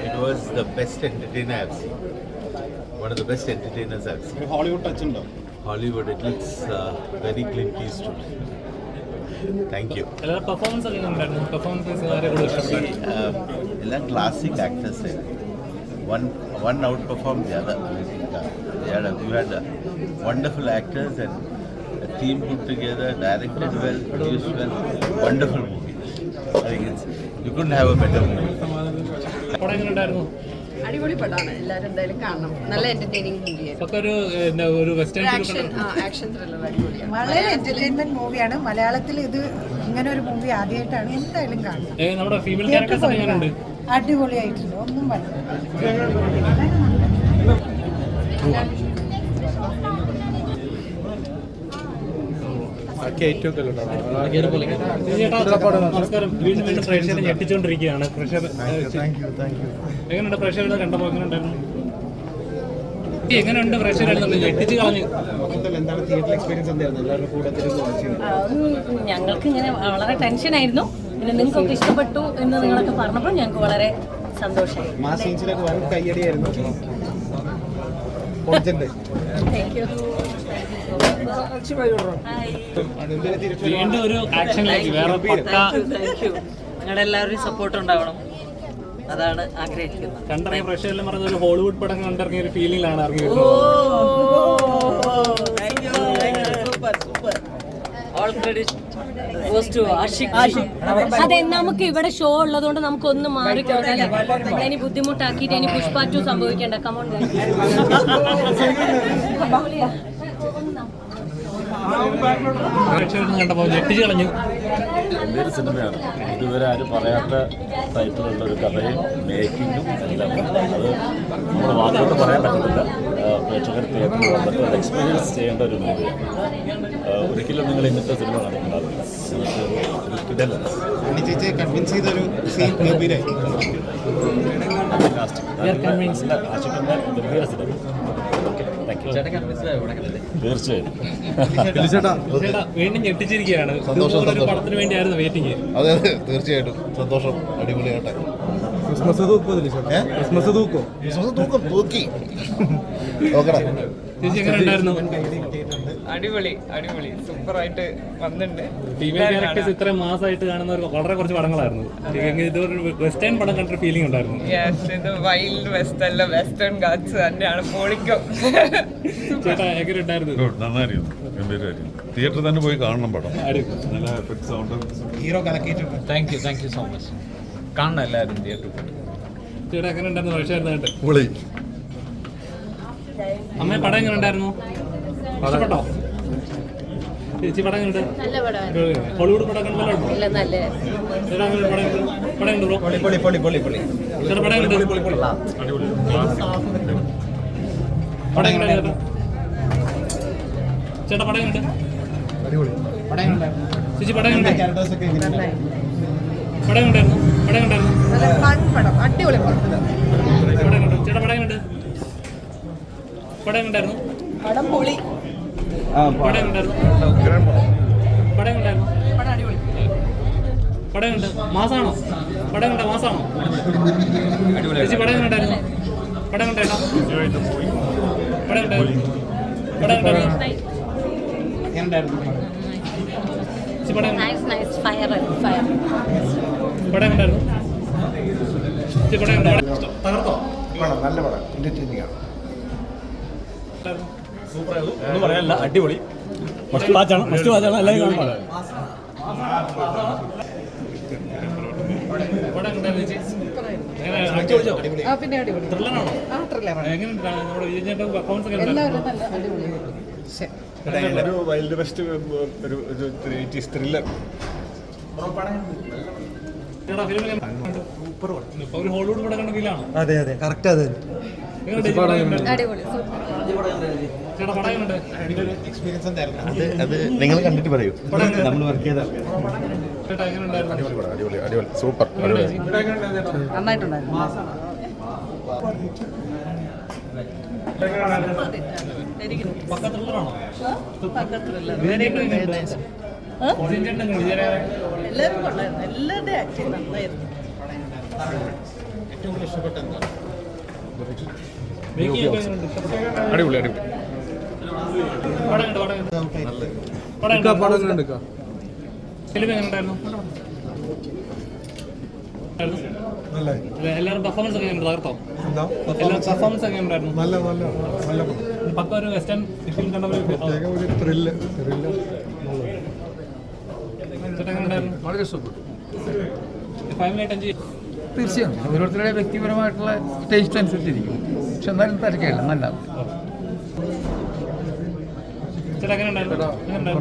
It was the best entertainer I've seen. One of the best entertainers I've seen. Hollywood touch undo. Hollywood, it looks very Clint Eastwood. Thank you. Performance All classic actors. One outperformed the other. You had wonderful actors and a team put together, directed well, produced well. Wonderful movie. I think you couldn't have a better movie. അടിപൊളി പടമാണ്. എല്ലാവരും എന്തായാലും കാണണം. നല്ല entertaining മൂവിയാണ്. Action thriller അടിപൊളിയാണ്. വളരെ entertainment മൂവിയാണ്. മലയാളത്തിൽ ഇത് ഇങ്ങനെ ഒരു മൂവി ആദ്യമായിട്ടാണ്. എന്തായാലും കാണണം. അടിപൊളിയായിട്ടുണ്ട്. ഒന്നും പറഞ്ഞു ഞെട്ടിച്ചോണ്ടിരിക്കുകയാണ്. എങ്ങനെയുണ്ട് പ്രേക്ഷകരെ കണ്ടപ്പോൾ? എങ്ങനെയുണ്ട് പ്രേക്ഷകരെ ഞെട്ടിച്ച് കളഞ്ഞു? ഞങ്ങൾക്ക് ഇങ്ങനെ വളരെ ടെൻഷനായിരുന്നു. പിന്നെ നിങ്ങൾക്കൊക്കെ ഇഷ്ടപ്പെട്ടു എന്ന് നിങ്ങളൊക്കെ പറഞ്ഞപ്പോൾ ഞങ്ങൾക്ക് വളരെ സന്തോഷമായി. Thank you. വീണ്ടും ഒരു ആക്ഷനിലേക്ക് വേറെ നിങ്ങളുടെ എല്ലാവരുടെയും സപ്പോർട്ട് ഉണ്ടാവണം, അതാണ് ആഗ്രഹിക്കുന്നത്. കണ്ടിറങ്ങിയ പ്രേക്ഷകരെല്ലാം പറഞ്ഞ ഒരു ഹോളിവുഡ് പടം കണ്ടിറങ്ങിയ ഒരു ഫീലിംഗിലാണ് ഇറങ്ങി. അതെ, നമുക്ക് ഇവിടെ ഷോ ഉള്ളതുകൊണ്ട് നമുക്കൊന്ന് മാറിക്കൊടുക്കാല്ലേ. ഇനി ബുദ്ധിമുട്ടാക്കിയിട്ട് ഇനി പുഷ്പ 2 സംഭവിക്കേണ്ട. കമോൺ കണ്ടപ്പോൾ ഞെട്ടിച്ച് കളഞ്ഞു. വലിയൊരു സിനിമയാണ്. ഇതുവരെ ആരും പറയാത്ത ടൈപ്പിലുള്ള ഒരു കഥയും മേക്കിങ്ങും എല്ലാം. അത് നമ്മൾ വാക്കുകൊണ്ട് പറയാൻ പറ്റത്തില്ല. പ്രേക്ഷകർ തിയേറ്ററിൽ വന്നിട്ട് അത് എക്സ്പീരിയൻസ് ചെയ്യേണ്ട ഒരു മൂവിയാണ്. ഒരിക്കലും നിങ്ങൾ ഇന്നത്തെ സിനിമ കണ്ടിട്ടുണ്ടാവില്ല. ചേച്ചിയെ കൺവിൻസ് ചെയ്തൊരു സീൻ ഗംഭീരായി. വീണ്ടും ഞെട്ടിച്ചിരിക്കുകയാണ്. പടത്തിന് വേണ്ടിയായിരുന്നു വെയിറ്റിംഗ്. അതെ അതെ, തീർച്ചയായിട്ടും സന്തോഷം. അടിപൊളിയാട്ടെ. ക്രിസ്മസ് തൂക്കും തൂക്കി. അടിപൊളി സൂപ്പറായിട്ട് വന്നിട്ടുണ്ട്. ഫീമെയിൽ ക്യാരക്ടേഴ്സ് ഇത്രയും മാസമായിട്ട് കാണുന്ന വളരെ കുറച്ച് പടങ്ങളായിരുന്നു. ഇതൊരു വെസ്റ്റേൺ പടം കണ്ടൊരു ഫീലിംഗ് ഉണ്ടായിരുന്നു. ഇത് വൈൽഡ് വെസ്റ്റ് അല്ല, വെസ്റ്റേൺ ഗാഡ്സ് തന്നെയാണ്. പൊളിക്കും. ചേട്ടാ എങ്ങനെ ഉണ്ടായിരുന്നു? നന്നായിരുന്നു, ഗംഭീരമായിരുന്നു. തിയേറ്ററിൽ തന്നെ പോയി കാണണം പടം. നല്ല എഫക്ട് സൗണ്ട്. ഹീറോ കലക്കിയിട്ടുണ്ട്. Thank you so much. കാണണം എല്ലാവരും തിയേറ്ററിൽ. ചേട്ടാ എങ്ങനെ ഉണ്ടായിരുന്നു? പ്രേക്ഷകരുന്നായിട്ട് അമ്മ പടം എങ്ങനെ ഉണ്ടായിരുന്നു? ഇഷ്ടപ്പെട്ടോ ചേച്ചി? പടം എങ്ങനെയുണ്ട്? ഹോളിവുഡ് പടം കണ്ടല്ലോ. ചേട്ടാ അങ്ങനെ പടം കണ്ടു? ചേട്ടാ പടം കണ്ടു? പടം എങ്ങനെയുണ്ട്? ചേട്ടാ പടം കണ്ടു? ചേച്ചി പടം കണ്ടു? പടം കണ്ടായിരുന്നു? അടിപൊളി പടം. ചേട്ടാ പടം കണ്ടു? പടം കണ്ടായിരുന്നു? പടം പൊളി. പടം കണ്ടായിരുന്നു? പടം കണ്ടായിരുന്നു? പടം കണ്ട് മാസാണോ? പടം കണ്ട മാസാണോ? ചേച്ചി പടം കണ്ടായിരുന്നു? പടം കണ്ടേട്ടോ? പടം കണ്ടായിരുന്നു? പടം കണ്ടായിരുന്നു? ചേച്ചി പടം പടം കണ്ടായിരുന്നു? ചേച്ചി പടം കണ്ടോ? തകർത്തോ? നല്ല പടം, എന്റർടൈനിങ് ആണ്. ഒന്നും പറയാനില്ല, അടിപൊളി. മസ്റ്റ് വാച്ചാണ് എല്ലാവരും കാണുമ്പോൾ. പിന്നെ അടിപൊളി. ഒരു വൈൽഡ് വെസ്റ്റ്, ഒരു ത്രില്ലർ. ഒരു ഹോളിവുഡ് പടം കണ്ട ഫീലാണ്. അതെ കറക്റ്റ്. അതെ ചേട്ടാ പടം കണ്ട് എക്സ്പീരിയൻസ് എന്തായിരുന്നു? അത് നിങ്ങൾ കണ്ടിട്ട് പറയൂ. നമ്മൾ വർക്ക് ചെയ്ത ചേട്ടാ എങ്ങനെ ഉണ്ടായിരുന്നു? അടിപൊളി സൂപ്പർ. നന്നായിട്ടുണ്ടായിരുന്നു. പക്കത്തിലുള്ളതാണോ? എല്ലാവരും കൊണ്ടായിരുന്നു, എല്ലാവരുടെയും ആക്ടിങ് നന്നായിരുന്നു. ഏറ്റവും കൂടുതൽ ഇഷ്ടപ്പെട്ട എന്താണ്? മേക്കിംഗ് ഒക്കെ എങ്ങനെയുണ്ട്? ഇഷ്ടപ്പെട്ടോ? അടിപൊളി അടിപൊളി പടം കണ്ടോ? ഫിലിം എങ്ങനെയുണ്ടായിരുന്നു? നല്ല എല്ലാവരും പെർഫോമൻസ് ഒക്കെ എങ്ങനെ തകർത്തോ? എന്താ എല്ലാവരും പെർഫോമൻസ് ഒക്കെ ഉണ്ടായിരുന്നു? നല്ല നല്ല നല്ല പക്ക ഒരു വെസ്റ്റേൺ ഫിലിം കണ്ട പോലെ പ്രത്യേക ഒരു ത്രില്ല് ചേട്ടാ എങ്ങനെയുണ്ടായിരുന്നു? വളരെ ഇഷ്ടപ്പെട്ടു. ഫാമിലിയായിട്ട് എൻജോയ് തീർച്ചയായും ഓരോരുത്തരുടെ വ്യക്തിപരമായിട്ടുള്ള ടേസ്റ്റ് അനുസരിച്ചിരിക്കും. പക്ഷെ എന്നാലും തിരക്കില്ല, നല്ല ചേട്ടാ എങ്ങനെയുണ്ടായിരുന്നു?